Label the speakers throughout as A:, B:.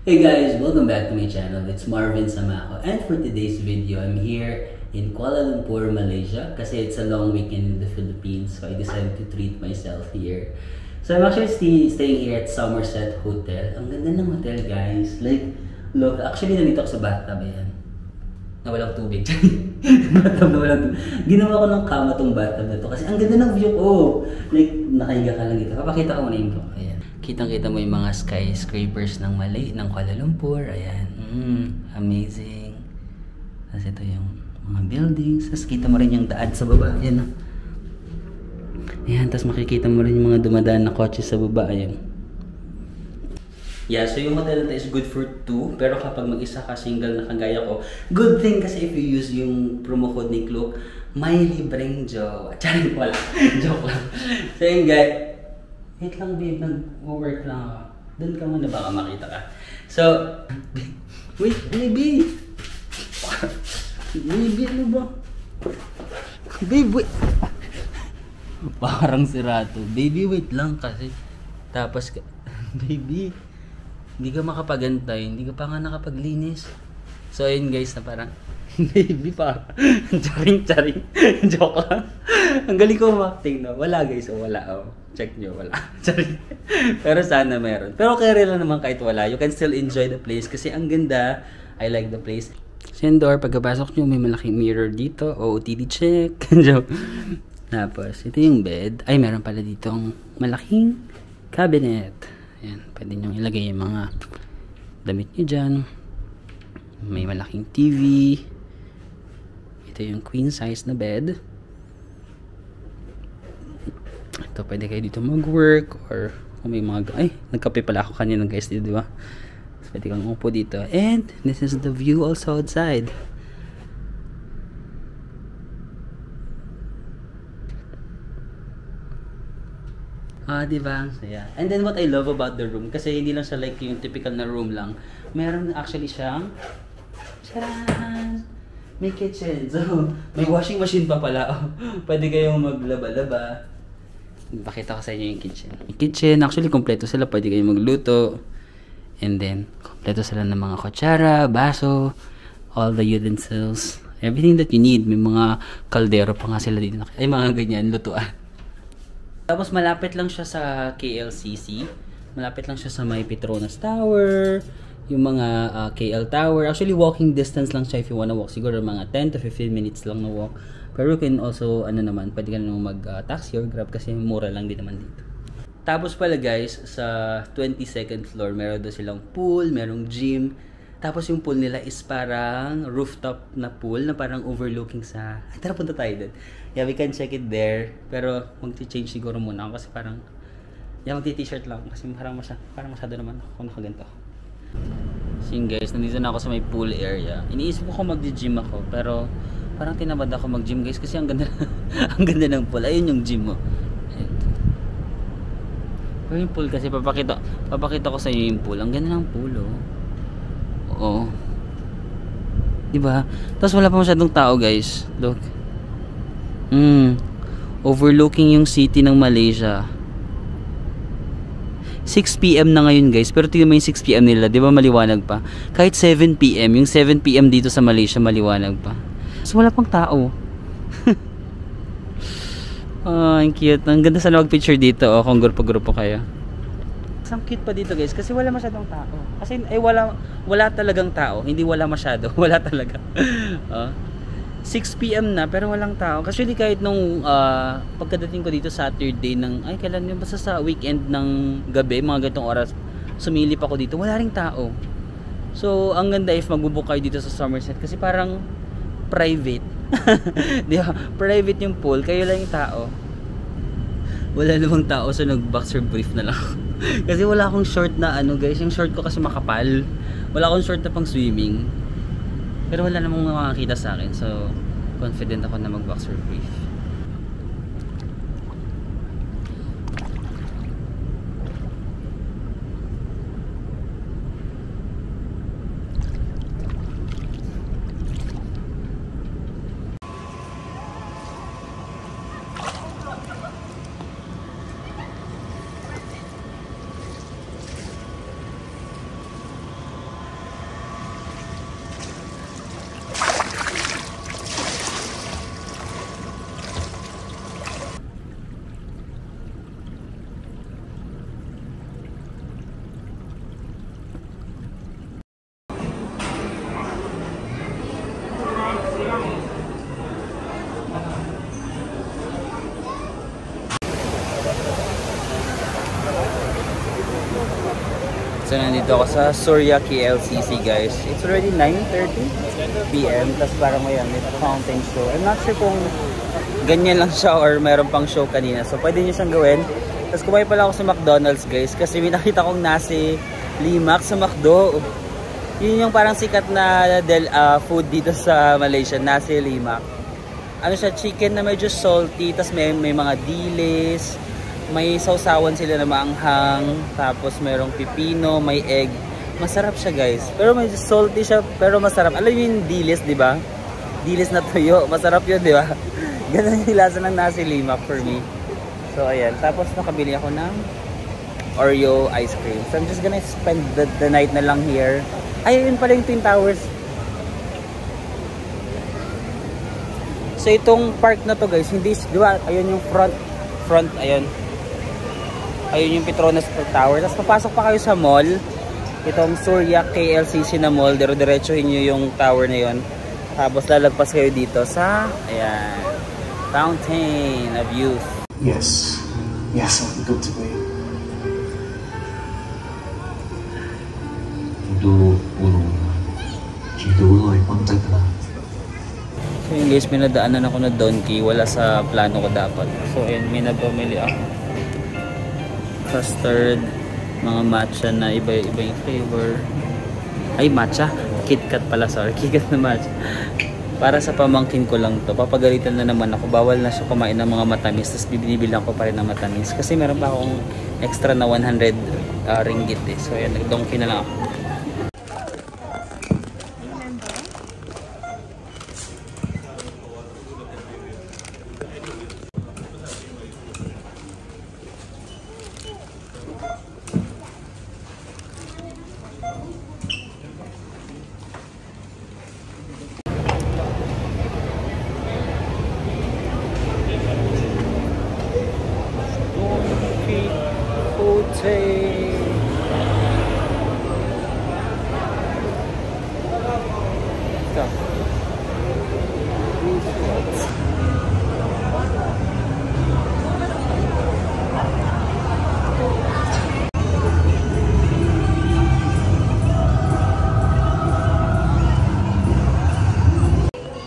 A: Hey guys, welcome back to my channel. It's Marvin Samaco, and for today's video, I'm here in Kuala Lumpur, Malaysia kasi it's a long weekend in the Philippines, so I decided to treat myself here. So I'm actually staying here at Somerset Hotel. Ang ganda ng hotel, guys. Like, look, actually nandito ako sa bathtub, ayan. Na walang tubig. Bathtub na walang tubig. Ginawa ko ng kama tong bathtub na to kasi ang ganda ng view ko. Like, nakahiga ka lang dito. Papakita ko muna yung view. Ayan. Kitang-kita mo yung mga skyscrapers ng Kuala Lumpur. Ayan. Amazing. Tapos ito yung mga buildings. Tapos kita mo rin yung daan sa baba. Ayan. Ayan. Tapos makikita mo rin yung mga dumadaan na kotse sa baba. Ayan. Yeah, so yung hotel na is good for 2. Pero kapag mag-isa ka, single na kagaya ko, good thing kasi if you use yung promo code ni Klook, may libreng jowa. Charing wala. Joke lang. So yun guys. Wait lang babe, nag-work lang ako. Doon ka muna, baka makita ka. So, wait, baby! Baby, ano ba? Babe, wait! Parang sirato. Baby, wait lang kasi. Tapos, baby, hindi ka makapagantay, hindi ka pa nga nakapaglinis. So, ayun guys, na parang, baby pa. Charing. Joke lang. Ang galing ko acting, no? Wala guys, o wala. Oh. Check nyo, wala. Charing. Pero sana meron. Pero okay lang naman kahit wala. You can still enjoy the place kasi ang ganda. I like the place. Sendor, pagkapasok nyo, may malaking mirror dito. OOTD check. Joke. Tapos, ito yung bed. Ay, meron pala ditong malaking cabinet. Ayan, pwede nyo ilagay yung mga damit nyo dyan. May malaking TV. Ito yung queen size na bed. Ito, pwede kayo dito mag-work or kung may mga... Ay, nagkape pala ako kanina guys, di ba? So, pwede kang upo dito. And this is the view also outside. Di ba? So, yeah. And then what I love about the room, kasi hindi lang siya like yung typical na room lang. Meron actually siyang... Charan! May kitchen. So, may washing machine pa pala. Pwede kayong maglaba-laba. Pakita ko sa inyo yung kitchen. Yung kitchen, actually, kompleto sila. Pwede kayong magluto. And then, kompleto sila ng mga kutsara, baso, all the utensils. Everything that you need. May mga kaldero pa nga sila dito. Ay, mga ganyan, lutuan. Tapos, malapit lang siya sa KLCC. Malapit lang siya sa may Petronas Tower. Yung mga KL Tower. Actually, walking distance lang siya if you wanna walk. Siguro mga 10 to 15 minutes lang na walk. Pero you can also, pwede ka naman mag-taxi or grab kasi mura lang din naman dito. Tapos pala guys, sa 22nd floor, meron doon silang pool, merong gym. Tapos yung pool nila is parang rooftop na pool na parang overlooking sa... Ay, tara, punta tayo doon. Yeah, we can check it there. Pero mag-change siguro muna ako kasi parang... Yeah, magti-t-shirt lang kasi parang masyado naman ako kung nakaganto. So yun guys, nandito na ako sa may pool area. Iniisip ko kung mag-gym ako, pero... Parang tinabad ako mag-gym guys kasi ang ganda ang ganda ng pool. Ayun yung gym mo. Pero yung pool kasi papakita ko sa inyo yung pool. Ang ganda ng pool, oh. Oo. Diba? Tapos wala pa masyadong tao guys. Look. Overlooking yung city ng Malaysia. 6 PM na ngayon guys. Pero tingnan mo yung 6 PM nila. Diba maliwanag pa? Kahit 7 PM. Yung 7 PM dito sa Malaysia maliwanag pa. So, wala pang tao. Ang cute. Ang ganda sana mag-picture dito, oh, kung grupo-grupo kayo. Ang cute pa dito, guys, kasi wala masyadong tao. Kasi wala talagang tao. Hindi wala masyado. Wala talaga. 6 PM na, pero walang tao. Kasi kahit nung pagkadating ko dito Saturday kailan yun? Basta sa weekend ng gabi, mga ganitong oras, sumilip ako dito. Wala ring tao. So, ang ganda if magbubook kayo dito sa Somerset. Kasi parang private. Di ba? Private yung pool, kayo lang yung tao. Wala namang tao, so nag-boxer brief na lang. Kasi wala akong short na guys, yung short ko kasi makapal. Wala akong short na pang swimming. Pero wala namang makakita sa akin, so confident ako na mag-boxer brief. So nandito ako sa Surya KLCC guys. It's already 9:30 PM. Tapos parang ngayon may fountain show. I'm not sure kung ganyan lang siya or mayroon pang show kanina. So pwede nyo siyang gawin. Tapos kumain pala ako sa McDonald's guys. Kasi may nakita kong nasi limak sa McDo. Yun yung parang sikat na food dito sa Malaysia. Nasi limak. Ano siya, chicken na medyo salty. Tapos may mga dilis. May sausawan sila na maanghang, tapos merong pipino, may egg. Masarap siya guys. Pero medyo salty siya, pero masarap. Alam mo yung dilis, di ba? Dilis na tuyo. Masarap yun, di ba? Ganun yung lasa ng nasi limak for me. So ayan, tapos nakabili ako ng Oreo ice cream. So I'm just gonna spend the night na lang here. Ay, yun pala yung Twin Towers. So itong park na to guys, hindi, di ba? Ayun yung front, ayun. Ayun yung Petronas Tower. Tapos papasok pa kayo sa mall. Itong Surya KLCC na mall. Diretsuhin nyo yung tower na yun. Tapos lalagpas kayo dito sa, ayan, Fountain of Youth.
B: Yes. Yes, I'm good to be.
A: So yung guys, may nadaanan ako na donkey. Wala sa plano ko dapat. So ayan, may nagpamili ako. Custard, mga matcha na iba-iba yung flavor. Ay, matcha? KitKat pala, sorry. KitKat na matcha. Para sa pamangkin ko lang to. Papagalitan na naman ako. Bawal na siya kumain ng mga matamis. Tapos binibilang ko pa rin ng matamis. Kasi meron pa akong extra na 100 ringgit eh. So ayan, nag-donkey na lang ako.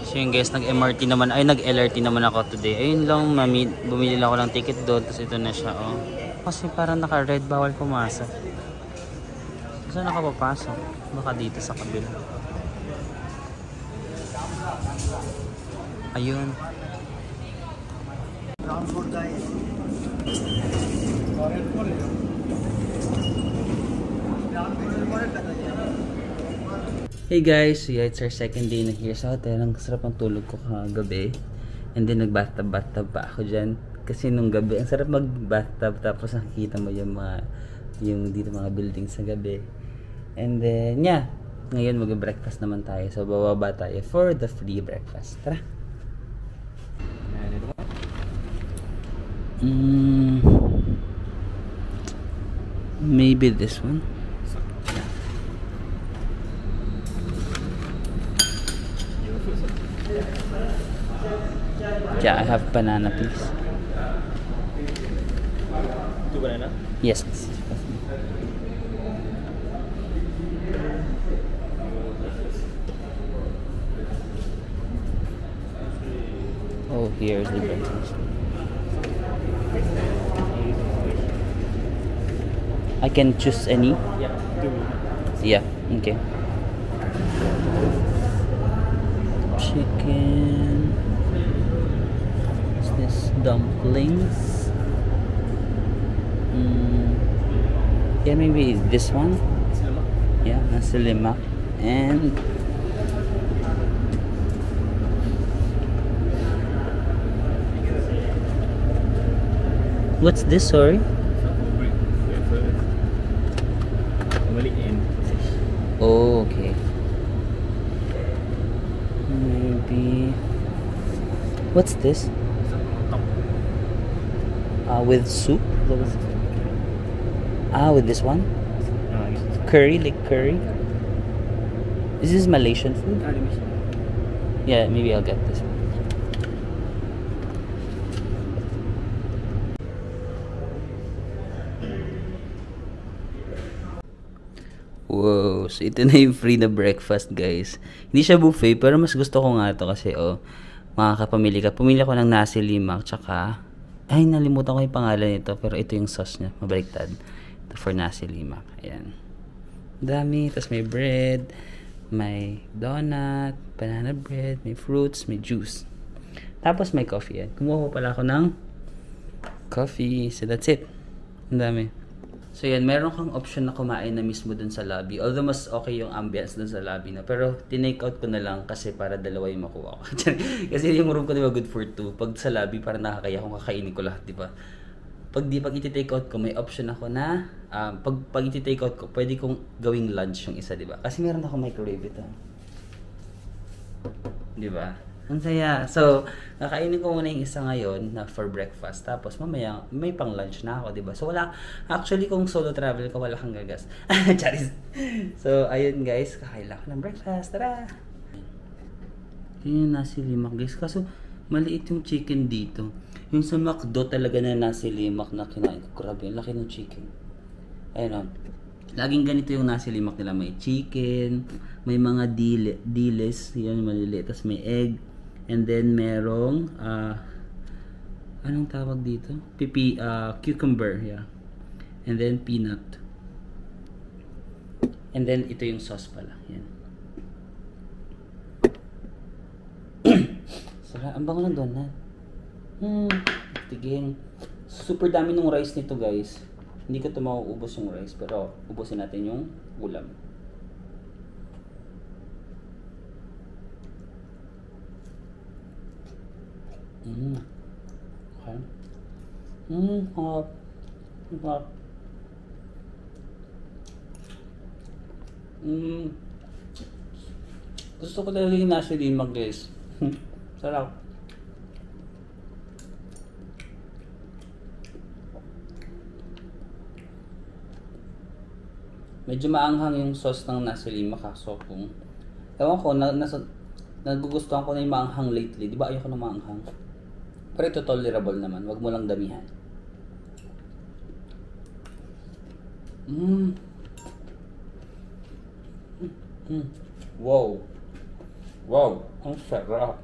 A: So yun guys, nag-MRT naman, ay nag-LRT naman ako today. Ayun lang, bumili lang ako ng ticket doon, tapos ito na siya, oh. Kasi parang naka-red, bawal pumasa. Saan nakapapasok? Baka dito sa kabila. Ayun. Hey guys, so yeah, it's our second day na here sa hotel. Ang sarap ng tulog ko kagabi. And then nag-bathtub pa ako dyan. Kasi nung gabi, ang sarap mag-bathtub. Tapos nakikita mo yung mga, yung dito mga buildings sa gabi. And then, yeah. Ngayon mag-breakfast naman tayo. So bababa tayo for the free breakfast. Tara! Maybe this one. Yeah, I have banana, please.
C: 2 banana?
A: Yes, please. Oh, here's the breakfast. I can choose any?
C: Yeah, 2.
A: Yeah, okay. Chicken. What's this? Dumplings. Yeah, maybe this one. Yeah, nasi lemak. And what's this, sorry? Oh, okay. Maybe. What's this? With soup? With this one? Curry, like curry? Is this Malaysian food? Yeah, maybe I'll get this one. Wow, so ito na yung free na breakfast, guys. Hindi siya buffet, pero mas gusto ko nga ito kasi, makakapamili ka. Pumili ako ng nasi lemak, tsaka, ay, nalimutan ko yung pangalan nito, pero ito yung sauce niya, mabaliktad. Ito for nasi lemak. Ayan. Dami, tapos may bread, may donut, banana bread, may fruits, may juice. Tapos may coffee yan. Kumuha ko pala ako ng coffee. So that's it. Ang dami. So yan, meron kang option na kumain na mismo dun sa lobby. Although mas okay yung ambience dun sa lobby na. Pero tinake out ko na lang kasi para dalawa yung makuha ko. Kasi yung room ko diba good for 2. Pag sa lobby parang nakakaya kung kakainin ko lahat, diba? Pag iti-take out ko, may option ako na pag iti-take out ko, pwede kong gawing lunch yung isa, diba? Kasi meron ako microwave ito. Diba? Ang saya. So, kakainin ko muna yung isa ngayon na for breakfast. Tapos mamaya may pang lunch na ako, diba? So wala, actually kung solo travel ka, wala kang gagas. Charis. So, ayun guys, kakain lang ako ng breakfast. Tara! Yun yung nasi lemak guys. Kaso, maliit yung chicken dito. Yung sa McDo talaga na nasi lemak na kinain ko. Grabe, yung laki ng chicken. Ayun o. Laging ganito yung nasi lemak nila. May chicken, may mga diles. Yan, maliliit. Tapos may egg. And then merong anong tawag dito? Cucumber, yeah. And then peanut. And then ito yung sauce pala. Yan. Sarap, ang bango ng donut. Tiging. Super dami ng rice nito, guys. Hindi ko ito mauubos yung rice, pero ubusin natin yung ulam. Okay. Hot. Hot. Gusto ko talaga yung nasi lemak, guys. Sarap. Medyo maanghang yung sauce ng nasi lemak, so kung ewan ko, nagugustuhan ko na yung maanghang lately. Di ba ayoko na maanghang? Pero ito tolerable naman. Wag mo lang damihan. Wow. Wow. Ang sarap.